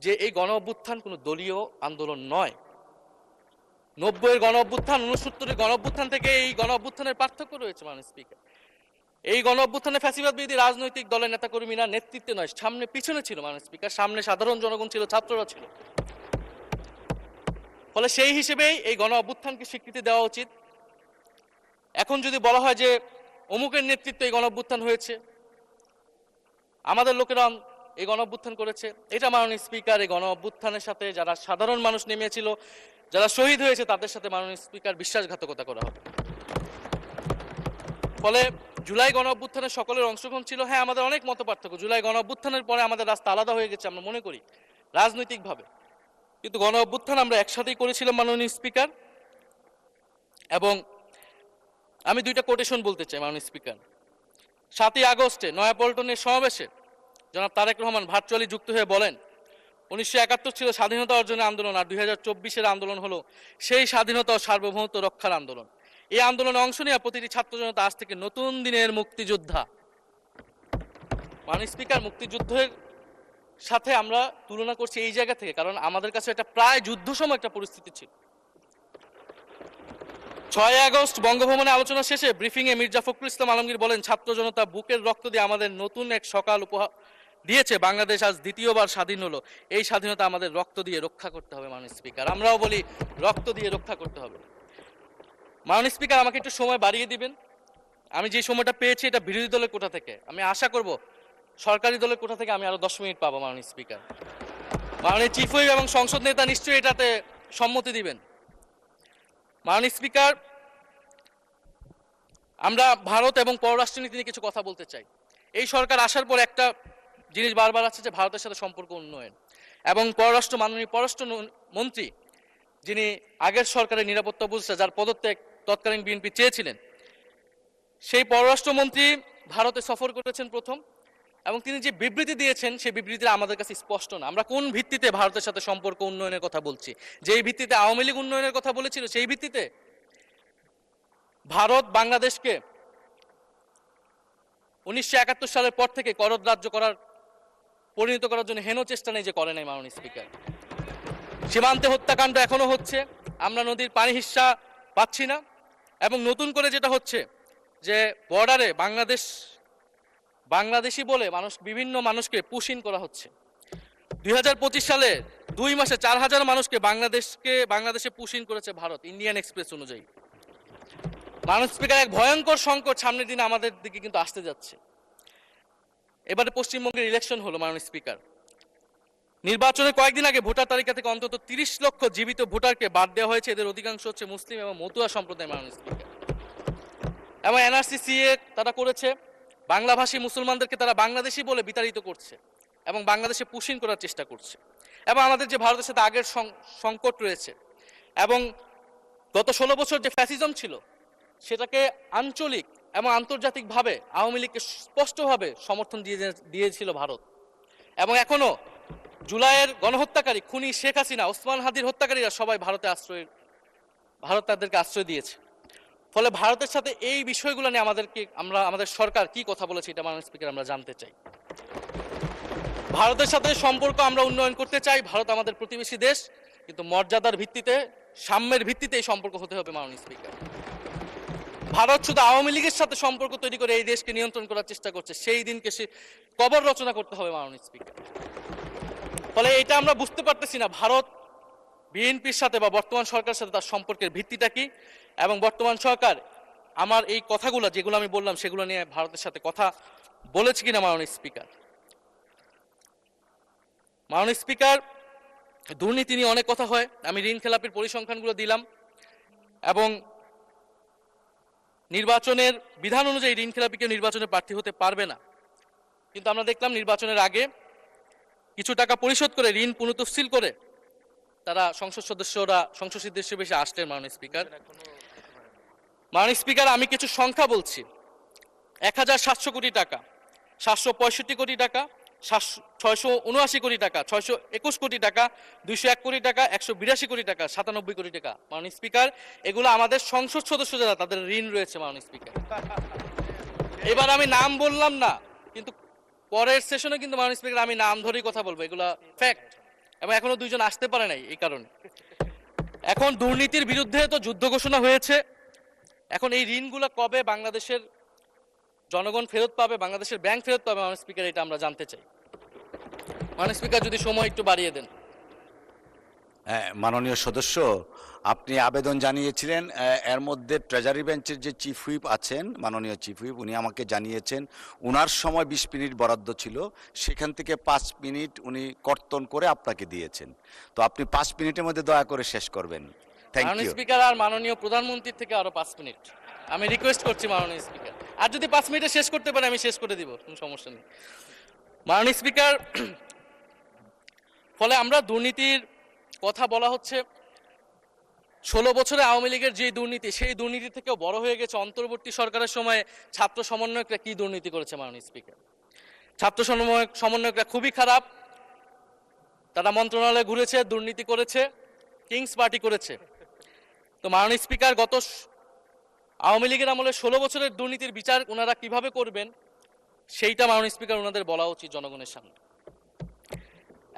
যে এই গণ অভ্যুত্থান কোনো দলীয় আন্দোলন নয়। 90-এর গণ অভ্যুত্থান, 69-এর গণ অভ্যুত্থান থেকে এই গণ অভ্যুত্থানের পার্থক্য রয়েছে মাননীয় স্পিকার। এই গণ অভ্যুত্থানে ফ্যাসিবাদ বিরোধী রাজনৈতিক দলের নেতাকর্মীরা নেতৃত্বে নয়, সামনে পিছনে ছিল মাননীয় স্পিকার, সামনে সাধারণ জনগণ ছিল, ছাত্ররা ছিল। ফলে সেই হিসেবেই এই গণ অভ্যুত্থানকে স্বীকৃতি দেওয়া উচিত। এখন যদি বলা হয় যে অমুকের নেতৃত্বে এই গণ অভ্যুত্থান হয়েছে, আমাদের লোকেরা এই গণ অভ্যুত্থান করেছে, এটা মাননীয় স্পিকার এই গণ অভ্যুত্থানের সাথে যারা সাধারণ মানুষ নেমেছিল, যারা শহীদ হয়েছে তাদের সাথে মাননীয় স্পিকার বিশ্বাসঘাতকতা করা হবে। ফলে জুলাই গণ অভ্যুত্থানে সকলের অংশগ্রহণ ছিল, হ্যাঁ আমাদের অনেক মতপার্থক্য, জুলাই গণ অভ্যুত্থানের পরে আমাদের রাস্তা আলাদা হয়ে গেছে আমরা মনে করি রাজনৈতিকভাবে, কিন্তু গণ অভ্যুত্থান আমরা একসাথেই করেছিলাম মাননীয় স্পিকার। এবং আমি দুইটা কোটেশন বলতে চাই মাননীয় স্পিকার। 7ই আগস্টে নয়াপল্টনের সমাবেশে জনাব তারেক রহমান ভার্চুয়ালি যুক্ত হয়ে বলেন 1971 ছিল স্বাধীনতা অর্জনের আন্দোলন, আর 2024-এর আন্দোলন হলো সেই স্বাধীনতা ও সার্বভৌমত্ব রক্ষার আন্দোলন। এই আন্দোলনে অংশ নেওয়া প্রতিটি ছাত্র জনতা আজ থেকে নতুন দিনের মুক্তিযোদ্ধা। মাননীয় স্পিকার, মুক্তিযুদ্ধের সাথে আমরা তুলনা করছি এই জায়গা থেকে, কারণ আমাদের কাছে এটা প্রায় যুদ্ধসম একটা পরিস্থিতি ছিল। 6 আগস্ট বঙ্গভবনে আলোচনা শেষে ব্রিফিংয়ে মির্জা ফখরুল ইসলাম আলমগীর বলেন, ছাত্র জনতা বুকের রক্ত দিয়ে আমাদের নতুন এক সকাল উপহার দিয়েছে, বাংলাদেশ আজ দ্বিতীয়বার স্বাধীন হলো, এই স্বাধীনতা আমাদের রক্ত দিয়ে রক্ষা করতে হবে। মাননীয় স্পিকার, আমরাও বলি রক্ত দিয়ে রক্ষা করতে হবে। মাননীয় স্পিকার, আমাকে একটু সময় বাড়িয়ে দিবেন। আমি যে সময়টা পেয়েছি এটা বিরোধী দলের কোটা থেকে, আমি আশা করব সরকারি দলের কোটা থেকে আমি আরো 10 মিনিট পাবো। মাননীয় স্পিকার, মাননীয় চিফ হুইপ এবং সংসদ নেতা নিশ্চয়ই এটাতে সম্মতি দিবেন। মাননীয় স্পিকার, আমরা ভারত এবং পররাষ্ট্রনীতি নিয়ে কিছু কথা বলতে চাই। এই সরকার আসার পর একটা জিনিস বারবার আছে যে ভারতের সাথে সম্পর্ক উন্নয়ন, এবং মাননীয় পররাষ্ট্র মন্ত্রী যিনি আগের সরকারের নিরাপত্তা উপদেষ্টা, যার পদত্যাগ তৎকালীন বিএনপি চেয়েছিলেন, সেই পররাষ্ট্রমন্ত্রী ভারতে সফর করেছেন প্রথম, এবং তিনি যে বিবৃতি দিয়েছেন সেই বিবৃতিটা আমাদের কাছে স্পষ্ট না। আমরা কোন ভিত্তিতে ভারতের সাথে সম্পর্ক উন্নয়নের কথা বলছি? যেই ভিত্তিতে আওয়ামী লীগ উন্নয়নের কথা বলেছিল সেই ভিত্তিতে? ভারত বাংলাদেশকে 1971 সালের পর থেকে করদ রাজ্য পরিণত করার জন্য হেন চেষ্টা নেই যে করে নাই মাননীয় স্পিকার। সীমান্তে হত্যাকাণ্ড এখনো হচ্ছে, আমরা নদীর পানি হিস্সা পাচ্ছি না, এবং নতুন করে যেটা হচ্ছে যে বর্ডারে বাংলাদেশি বলে বিভিন্ন মানুষকে পুশ ইন করা হচ্ছে। 2025 সালে 2 মাসে 4000 মানুষকে বাংলাদেশে পুশ ইন করেছে ভারত, ইন্ডিয়ান এক্সপ্রেস অনুযায়ী। মাননীয় স্পিকার, এক ভয়ঙ্কর সংকট সামনের দিনে আমাদের দিকে কিন্তু আসতে যাচ্ছে। এবারে পশ্চিমবঙ্গের ইলেকশন হলো মাননীয় স্পিকার, নির্বাচনের কয়েকদিন আগে ভোটার তালিকা থেকে অন্তত 30 লক্ষ জীবিত ভোটারকে বাদ দেওয়া হয়েছে, এদের অধিকাংশ হচ্ছে মুসলিম এবং মতুয়া সম্প্রদায় মাননীয় স্পিকার। এবং এনআরসি তারা করেছে, বাংলাভাষী মুসলমানদেরকে তারা বাংলাদেশি বলে বিতাড়িত করছে এবং বাংলাদেশে পুশ ইন করার চেষ্টা করছে। এবং আমাদের যে ভারতের সাথে আগের সংকট রয়েছে, এবং গত 16 বছর যে ফ্যাসিজম ছিল সেটাকে আঞ্চলিক এবং আন্তর্জাতিকভাবে আওয়ামী লীগকে স্পষ্টভাবে সমর্থন দিয়েছিল ভারত, এবং এখনো জুলাইয়ের গণহত্যাকারী খুনি শেখ হাসিনা, ওসমান হাদির হত্যাকারীরা সবাই ভারত তাদেরকে আশ্রয় দিয়েছে। ফলে ভারতের সাথে এই বিষয়গুলো নিয়ে আমাদের সরকার কি কথা বলেছে এটা মাননীয় স্পিকার আমরা জানতে চাই। ভারতের সাথে সম্পর্ক আমরা উন্নয়ন করতে চাই, ভারত আমাদের প্রতিবেশী দেশ, কিন্তু মর্যাদার ভিত্তিতে, সাম্যের ভিত্তিতে এই সম্পর্ক হতে হবে মাননীয় স্পিকার। ভারত শুধু আওয়ামী লীগের সাথে সম্পর্ক তৈরি করে এই দেশকে নিয়ন্ত্রণ করার চেষ্টা করছে, সেই দিনকে সে কবর রচনা করতে হবে মাননীয় স্পিকার। ফলে এটা আমরা বুঝতে পারতেছি না ভারত বিএনপির সাথে বা বর্তমান সরকারের সাথে তার সম্পর্কের ভিত্তিটা কি, এবং বর্তমান সরকার আমার এই কথাগুলো যেগুলো আমি বললাম সেগুলো নিয়ে ভারতের সাথে কথা বলেছে কিনা মাননীয় স্পিকার। মাননীয় স্পিকার, দুর্নীতি নিয়ে অনেক কথা হয়, আমি ঋণ খেলাপির পরিসংখ্যানগুলো দিলাম এবং নির্বাচনের বিধান অনুযায়ী ঋণ খেলাপি কেউ নির্বাচনে প্রার্থী হতে পারবে না, কিন্তু আমরা দেখলাম নির্বাচনের আগে কিছু টাকা পরিশোধ করে ঋণ পুনঃতফসিল করে তারা সংসদ সদস্যরা সংসদ সদস্য হিসেবে আসলেন। মাননীয় স্পিকার, আমি কিছু সংখ্যা বলছি। 1700 কোটি টাকা, 765 কোটি টাকা, 679 কোটি টাকা, 621 কোটি টাকা, 201 কোটি টাকা, 182 কোটি টাকা, 97 কোটি টাকা। মাননীয় স্পিকার, এগুলো আমাদের সংসদ সদস্য যারা তাদের ঋণ রয়েছে। মাননীয় স্পিকার, এবার আমি নাম বললাম না, কিন্তু পরের সেশনে কিন্তু মাননীয় স্পিকার আমি নাম ধরেই কথা বলবো, এগুলা ফ্যাক্ট, এবং এখনো দুইজন আসতে পারে নাই এই কারণে। এখন দুর্নীতির বিরুদ্ধে তো যুদ্ধ ঘোষণা হয়েছে, এখন এই ঋণগুলো কবে বাংলাদেশের জনগণ ফেরত পাবে, বাংলাদেশের ব্যাংক ফেরত পাবে মাননীয় স্পিকার, এটা আমরা জানতে চাই। মাননীয় স্পিকার, যদি সময় একটু বাড়িয়ে দেন।
হ্যাঁ, মাননীয় সদস্য, আপনি আবেদন জানিয়েছিলেন, এর মধ্যে ট্রেজারি বেঞ্চের যে চিফ হুইপ আছেন, মাননীয় চিফ হুইপ, উনি আমাকে জানিয়েছেন উনার সময় 20 মিনিট বরাদ্দ ছিল, সেখান থেকে 5 মিনিট উনি কর্তন করে আপনাকে দিয়েছেন। তো আপনি 5 মিনিটের মধ্যে দয়া করে শেষ করবেন। থ্যাংক
মাননীয়
ইউ।
স্পিকার, আর মাননীয় প্রধানমন্ত্রীর থেকে আরো 5 মিনিট আমি রিকোয়েস্ট করছি মাননীয় স্পিকার, আর যদি 5 মিনিটে শেষ করতে পারে আমি শেষ করে দিব, কোনো সমস্যা নেই। মাননীয় স্পিকার, ফলে আমরা দুর্নীতির কথা বলা হচ্ছে, 16 বছরে আওয়ামী লীগের যে দুর্নীতি, সেই দুর্নীতি থেকেও বড় হয়ে গেছে অন্তর্বর্তী সরকারের সময়ে ছাত্র সমন্বয়করা কি দুর্নীতি করেছে। মাননীয় স্পিকার, ছাত্র সমন্বয়করা খুবই খারাপ, তারা মন্ত্রণালয়ে ঘুরেছে, দুর্নীতি করেছে, কিংস পার্টি করেছে। তো মাননীয় স্পিকার, গত আওয়ামী লীগের আমলে 16 বছরের দুর্নীতির বিচার ওনারা কিভাবে করবেন সেইটা মাননীয় স্পিকার ওনাদের বলা উচিত জনগণের সামনে।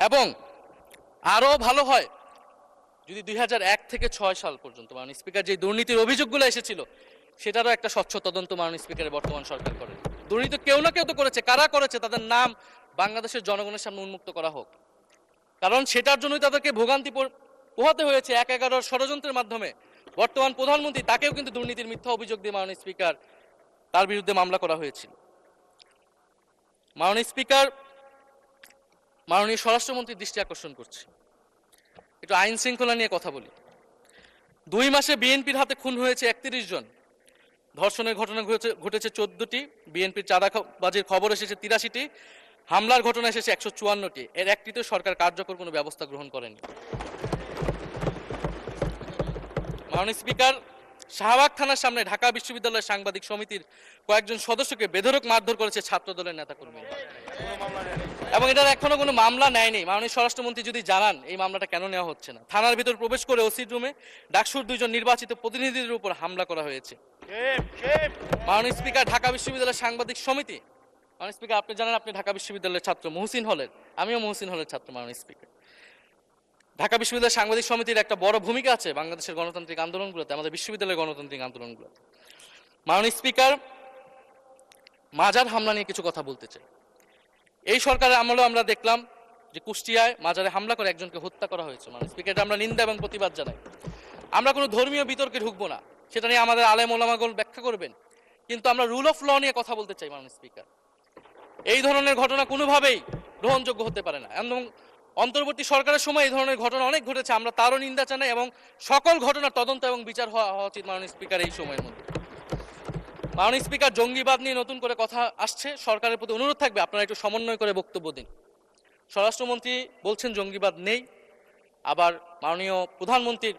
এবং আরো ভালো হয় যদি 2001 থেকে 6 সাল পর্যন্ত মাননীয় স্পিকার যে দুর্নীতির অভিযোগগুলো এসেছিল সেটারও একটা স্বচ্ছ তদন্ত মাননীয় স্পিকারের বর্তমান সরকার করে। দুর্নীতি কেউ না কেউ তো করেছে, কারা করেছে তাদের নাম বাংলাদেশের জনগণের সামনে উন্মুক্ত করা হোক, কারণ সেটার জন্যই তাদেরকে ভোগান্তি পোহাতে হয়েছে 1/11 ষড়যন্ত্রের মাধ্যমে। বর্তমান প্রধানমন্ত্রী, তাকেও কিন্তু দুর্নীতির মিথ্যা অভিযোগ দিয়ে মাননীয় স্পিকার তার বিরুদ্ধে মামলা করা হয়েছিল। মাননীয় স্পিকার, মাননীয় স্বরাষ্ট্রমন্ত্রীর দৃষ্টি আকর্ষণ করছি, একটু আইন শৃঙ্খলা নিয়ে কথা বলি। 2 মাসে বিএনপির হাতে খুন হয়েছে 31 জন, ধর্ষণের ঘটনা ঘটেছে 14টি, বিএনপির চাঁদাবাজির খবর এসেছে 83টি, হামলার ঘটনা এসেছে 154টি, এর একটিতে সরকার কার্যকর কোনো ব্যবস্থা গ্রহণ করেনি। মাননীয় স্পিকার, শাহবাগ থানার সামনে ঢাকা বিশ্ববিদ্যালয়ের সাংবাদিক সমিতির কয়েকজন সদস্যকে বেধড়ক মারধর করেছে ছাত্র দলের নেতাকর্মীরা, এবং এটার এখনো কোনো মামলা নেয়নি। মাননীয় স্বরাষ্ট্রমন্ত্রী যদি জানান এই মামলাটা কেন নেওয়া হচ্ছে না। থানার ভিতর প্রবেশ করে ওসির রুমে ডাকসুর 2 জন নির্বাচিত প্রতিনিধিদের উপর হামলা করা হয়েছে। মাননীয় স্পিকার, ঢাকা বিশ্ববিদ্যালয়ের সাংবাদিক সমিতি, মাননীয় স্পিকার আপনি জানেন আপনি ঢাকা বিশ্ববিদ্যালয়ের ছাত্র, মহসিন হলের, আমিও মহসিন হলের ছাত্র। মাননীয় স্পিকার, ঢাকা বিশ্ববিদ্যালয়ের সাংবাদিক সমিতির একটা বড় ভূমিকা আছে বাংলাদেশের গণতান্ত্রিক আন্দোলনগুলোতে, আমাদের বিশ্ববিদ্যালয়ের গণতান্ত্রিক আন্দোলনগুলোতে। মাননীয় স্পিকার, মাজার হামলা নিয়ে কিছু কথা বলতে চাই। এই সরকারের আমলেও আমরা দেখলাম যে কুষ্টিয়ায় মাজারে হামলা করে একজনকে হত্যা করা হয়েছে। মাননীয় স্পিকার, এটা আমরা নিন্দা এবং প্রতিবাদ জানাই। আমরা কোনো ধর্মীয় বিতর্কে ঢুকবো না, সেটা নিয়ে আমাদের আলেম ওলামাগণ ব্যাখ্যা করবেন, কিন্তু আমরা রুল অফ ল নিয়ে কথা বলতে চাই। মাননীয় স্পিকার, এই ধরনের ঘটনা কোনোভাবেই গ্রহণযোগ্য হতে পারে না, এবং অন্তর্বর্তী সরকারের সময় এই ধরনের ঘটনা অনেক ঘটেছে, আমরা তারও নিন্দা জানাই, এবং সকল ঘটনার তদন্ত এবং বিচার হওয়া উচিত মাননীয় স্পিকার এই সময়ের মধ্যে। মাননীয় স্পিকার, জঙ্গিবাদ নিয়ে নতুন করে কথা আসছে, সরকারের প্রতি অনুরোধ থাকবে আপনারা একটু সমন্বয় করে বক্তব্য দিন। স্বরাষ্ট্রমন্ত্রী বলছেন জঙ্গিবাদ নেই, আবার মাননীয় প্রধানমন্ত্রীর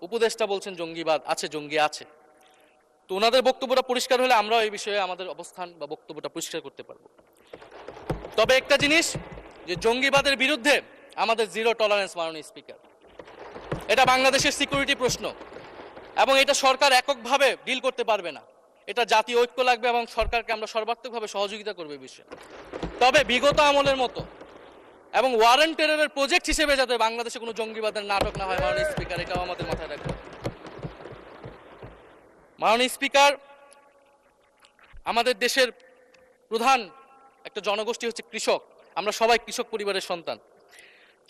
উপদেষ্টা বলছেন জঙ্গিবাদ আছে, জঙ্গি আছে। তো ওনাদের বক্তব্যটা পরিষ্কার হলে আমরাও এই বিষয়ে আমাদের অবস্থান বা বক্তব্যটা পরিষ্কার করতে পারবো। তবে একটা জিনিস, যে জঙ্গিবাদের বিরুদ্ধে আমাদের জিরো টলারেন্স। মাননীয় স্পিকার, এটা বাংলাদেশের সিকিউরিটি প্রশ্ন, এবং এটা সরকার এককভাবে ডিল করতে পারবে না, এটা জাতীয় ঐক্য লাগবে, এবং সরকারকে আমরা সর্বাত্মকভাবে সহযোগিতা করবে এই বিষয়ে। তবে বিগত আমলের মতো এবং ওয়ারেন্ট টেররের প্রজেক্ট হিসেবে যাতে বাংলাদেশে কোনো জঙ্গিবাদের নাটক না হয় মাননীয় স্পিকার, এটাও আমাদের মাথায় রাখবে। মাননীয় স্পিকার, আমাদের দেশের প্রধান একটা জনগোষ্ঠী হচ্ছে কৃষক, আমরা সবাই কৃষক পরিবারের সন্তান।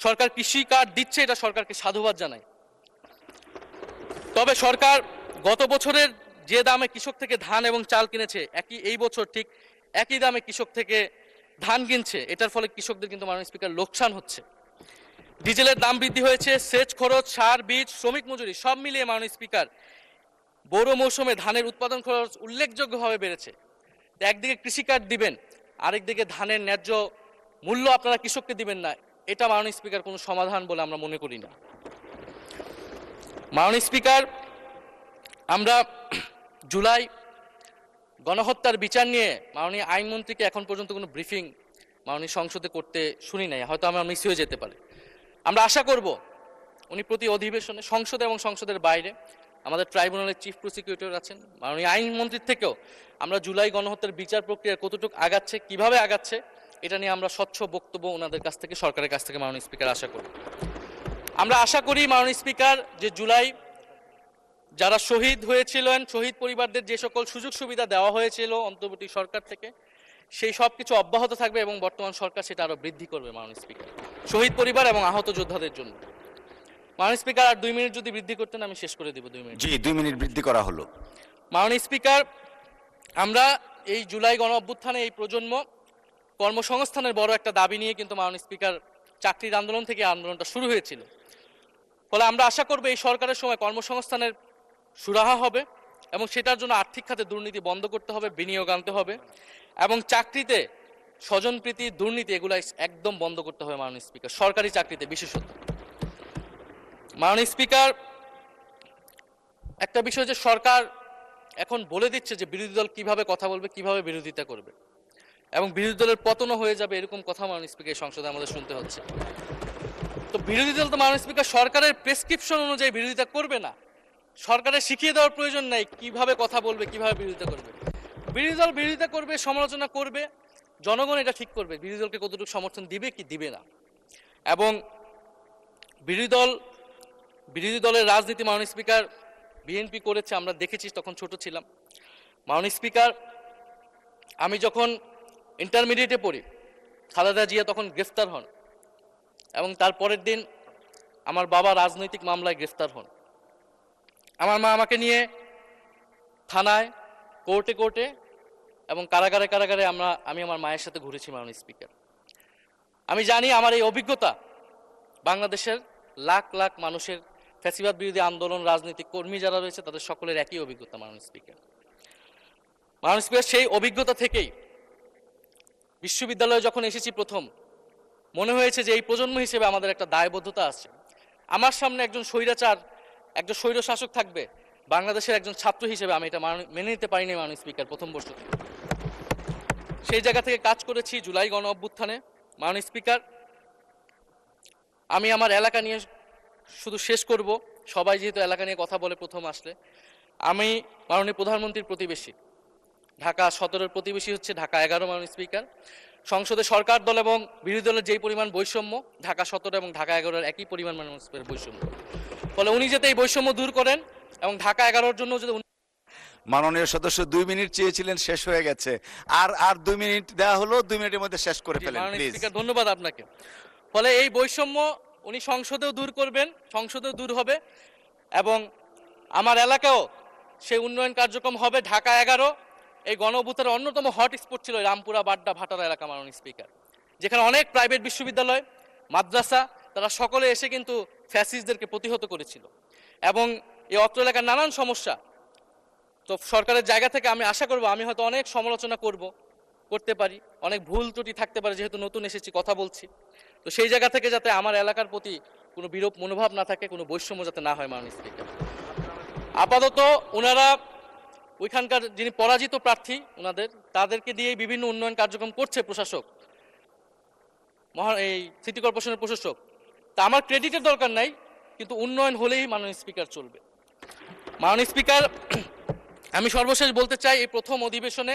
সরকার কৃষি কার্ড দিচ্ছে, এটা সরকারকে সাধুবাদ জানাই। তবে সরকার গত বছরের যে দামে কৃষক থেকে ধান এবং চাল কিনেছে, এই বছর ঠিক একই দামে কৃষক থেকে ধান কিনছে, এটার ফলে কৃষকদের কিন্তু মাননীয় স্পিকার লোকসান হচ্ছে। ডিজেলের দাম বৃদ্ধি হয়েছে, সেচ খরচ, সার, বীজ, শ্রমিক মজুরি সব মিলিয়ে মাননীয় স্পিকার বোরো মৌসুমে ধানের উৎপাদন খরচ উল্লেখযোগ্যভাবে বেড়েছে। তো একদিকে কৃষিকার্ড দিবেন, আরেকদিকে ধানের ন্যায্য মূল্য আপনারা কৃষককে দিবেন না, এটা মাননীয় স্পিকার কোনো সমাধান বলে আমরা মনে করি না। মাননীয় স্পিকার, আমরা জুলাই গণহত্যার বিচার নিয়ে মাননীয় আইনমন্ত্রীকে এখন পর্যন্ত কোনো ব্রিফিং মাননীয় সংসদে করতে শুনি নাই, হয়তো আমরা মিস হয়ে যেতে পারে। আমরা আশা করব উনি প্রতি অধিবেশনে সংসদে এবং সংসদের বাইরে আমাদের ট্রাইব্যুনালের চিফ প্রসিকিউটর আছেন, মাননীয় আইনমন্ত্রীর থেকেও আমরা জুলাই গণহত্যার বিচার প্রক্রিয়া কতটুকু আগাচ্ছে, কিভাবে আগাচ্ছে, এটা নিয়ে আমরা স্বচ্ছ বক্তব্য ওনাদের কাছ থেকে, সরকারের কাছ থেকে মাননীয় স্পিকার আশা করি। আমরা আশা করি মাননীয় স্পিকার যে জুলাই যারা শহীদ হয়েছিলেন, শহীদ পরিবারদের যে সকল সুযোগ সুবিধা দেওয়া হয়েছিল অন্তর্বর্তী সরকার থেকে, সেই সব কিছু অব্যাহত থাকবে এবং বর্তমান সরকার সেটা আরো বৃদ্ধি করবে মাননীয় স্পিকার, শহীদ পরিবার এবং আহত যোদ্ধাদের জন্য। মাননীয় স্পিকার, আর 2 মিনিট যদি বৃদ্ধি করতেন আমি শেষ করে দিব। 2 মিনিট।
জি, 2 মিনিট বৃদ্ধি করা হলো।
মাননীয় স্পিকার, আমরা এই জুলাই গণ অভ্যুত্থানে এই প্রজন্ম কর্মসংস্থানের বড় একটা দাবি নিয়ে কিন্তু মাননীয় স্পিকার চাকরির আন্দোলন থেকে আন্দোলনটা শুরু হয়েছিল। ফলে আমরা আশা করব এই সরকারের সময় কর্মসংস্থানের সুরাহা হবে এবং সেটার জন্য আর্থিক খাতে দুর্নীতি বন্ধ করতে হবে, বিনিয়োগ আনতে হবে এবং চাকরিতে স্বজনপ্রীতি, দুর্নীতি এগুলো একদম বন্ধ করতে হবে মাননীয় স্পিকার, সরকারি চাকরিতে বিশেষত। মাননীয় স্পিকার, একটা বিষয় যে সরকার এখন বলে দিচ্ছে যে বিরোধী দল কিভাবে কথা বলবে, কিভাবে বিরোধিতা করবে এবং বিরোধী দলের পতনও হয়ে যাবে, এরকম কথা মাননীয় স্পিকার সংসদে আমাদের শুনতে হচ্ছে। তো বিরোধী দল তো মাননীয় স্পিকার সরকারের প্রেসক্রিপশন অনুযায়ী বিরোধিতা করবে না, সরকারের শিখিয়ে দেওয়ার প্রয়োজন নাই কিভাবে কথা বলবে, কিভাবে বিরোধিতা করবে। বিরোধী দল বিরোধিতা করবে, সমালোচনা করবে, জনগণ এটা ঠিক করবে বিরোধী দলকে কতটুকু সমর্থন দিবে কি দিবে না। এবং বিরোধী দলের রাজনীতি মাননীয় স্পিকার বিএনপি করেছে, আমরা দেখেছি, তখন ছোট ছিলাম। মাননীয় স্পিকার, আমি যখন ইন্টারমিডিয়েটে পড়ি, খালেদা জিয়া তখন গ্রেফতার হন এবং তার পরের দিন আমার বাবা রাজনৈতিক মামলায় গ্রেফতার হন। আমার মা আমাকে নিয়ে থানায়, কোর্টে এবং কারাগারে আমি আমার মায়ের সাথে ঘুরেছি মাননীয় স্পিকার। আমি জানি আমার এই অভিজ্ঞতা বাংলাদেশের লাখ লাখ মানুষের, ফ্যাসিবাদ বিরোধী আন্দোলন, রাজনৈতিক কর্মী যারা রয়েছে তাদের সকলের একই অভিজ্ঞতা মাননীয় স্পিকার। মাননীয় স্পিকার, সেই অভিজ্ঞতা থেকেই বিশ্ববিদ্যালয়ে যখন এসেছি প্রথম, মনে হয়েছে যে এই প্রজন্ম হিসেবে আমাদের একটা দায়বদ্ধতা আছে। আমার সামনে একজন স্বৈর শাসক থাকবে, বাংলাদেশের একজন ছাত্র হিসেবে আমি এটা মেনে নিতে পারিনি মাননীয় স্পিকার প্রথম বর্ষ থেকে। সেই জায়গা থেকে কাজ করেছি জুলাই গণ অভ্যুত্থানে। মাননীয় স্পিকার, আমি আমার এলাকা নিয়ে শুধু শেষ করব, সবাই যেহেতু এলাকা নিয়ে কথা বলে প্রথম আসলে, আমি মাননীয় প্রধানমন্ত্রীর প্রতিবেশী, ঢাকা 17-এর প্রতিবেশী হচ্ছে ঢাকা 11 মাননীয় স্পিকার। সংসদে সরকার দল এবং বিরোধী দলের যেই পরিমাণ বৈষম্য, ঢাকা 17 এবং ঢাকা 11-এর একই পরিমাণ মাননীয় স্পিকার বৈষম্য। ফলে উনি যাতে এই বৈষম্য দূর করেন এবং ঢাকা 11-এর জন্য যদি
মাননীয় সদস্য 2 মিনিট চেয়েছিলেন, শেষ হয়ে গেছে। আর 2 মিনিট দেওয়া হলো, 2 মিনিটের মধ্যে শেষ করে ফেলেন প্লিজ।
ধন্যবাদ আপনাকে। ফলে এই বৈষম্য উনি সংসদেও দূর করবেন, সংসদেও দূর হবে এবং আমার এলাকাও সেই উন্নয়ন কার্যক্রম হবে। ঢাকা 11 এই গণ অভ্যুত্থানের অন্যতম হট স্পট ছিল রামপুরা, বাড্ডা, ভাটারা এলাকা মাননীয় স্পিকার, যেখানে অনেক প্রাইভেট বিশ্ববিদ্যালয়, মাদ্রাসা, তারা সকলে এসে কিন্তু ফ্যাসিস্টদেরকে প্রতিহত করেছিল এবং এই অত্র এলাকার নানান সমস্যা। তো সরকারের জায়গা থেকে আমি আশা করব, আমি হয়তো অনেক সমালোচনা করতে পারি, অনেক ভুল ত্রুটি থাকতে পারে, যেহেতু নতুন এসেছি, কথা বলছি। তো সেই জায়গা থেকে যাতে আমার এলাকার প্রতি কোনো বিরূপ মনোভাব না থাকে, কোনো বৈষম্য যাতে না হয় মাননীয় স্পিকার। আপাতত ওনারা ওইখানকার যিনি পরাজিত প্রার্থী, তাদেরকে দিয়ে বিভিন্ন উন্নয়ন কার্যক্রম করছে প্রশাসক, এই সিটি কর্পোরেশনের প্রশাসক। তা আমার ক্রেডিটের দরকার নাই, কিন্তু উন্নয়ন হলেই মাননীয় স্পিকার চলবে। মাননীয় স্পিকার, আমি সর্বশেষ বলতে চাই, এই প্রথম অধিবেশনে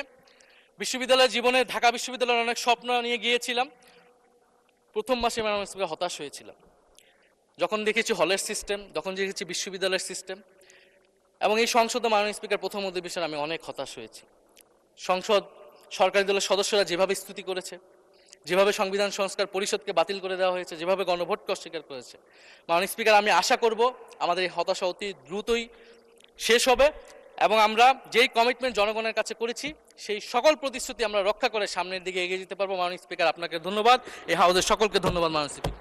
বিশ্ববিদ্যালয় জীবনে ঢাকা বিশ্ববিদ্যালয়ের অনেক স্বপ্ন নিয়ে গিয়েছিলাম। প্রথম মাসে মাননীয় স্পিকার হতাশ হয়েছিলাম, যখন দেখেছি হলের সিস্টেম, যখন দেখেছি বিশ্ববিদ্যালয়ের সিস্টেম। এবং এই সংসদে মাননীয় স্পিকার প্রথম অধিবেশনে আমি অনেক হতাশ হয়েছি। সরকারি দলের সদস্যরা যেভাবে স্তুতি করেছে, যেভাবে সংবিধান সংস্কার পরিষদকে বাতিল করে দেওয়া হয়েছে, যেভাবে গণভোটকে অস্বীকার করেছে, মাননীয় স্পিকার, আমি আশা করব আমাদের এই হতাশা অতি দ্রুতই শেষ হবে এবং আমরা যেই কমিটমেন্ট জনগণের কাছে করেছি সেই সকল প্রতিশ্রুতি আমরা রক্ষা করে সামনের দিকে এগিয়ে যেতে পারবো। মাননীয় স্পিকার, আপনাকে ধন্যবাদ, এই হাউসের সকলকে ধন্যবাদ মাননীয় স্পিকার।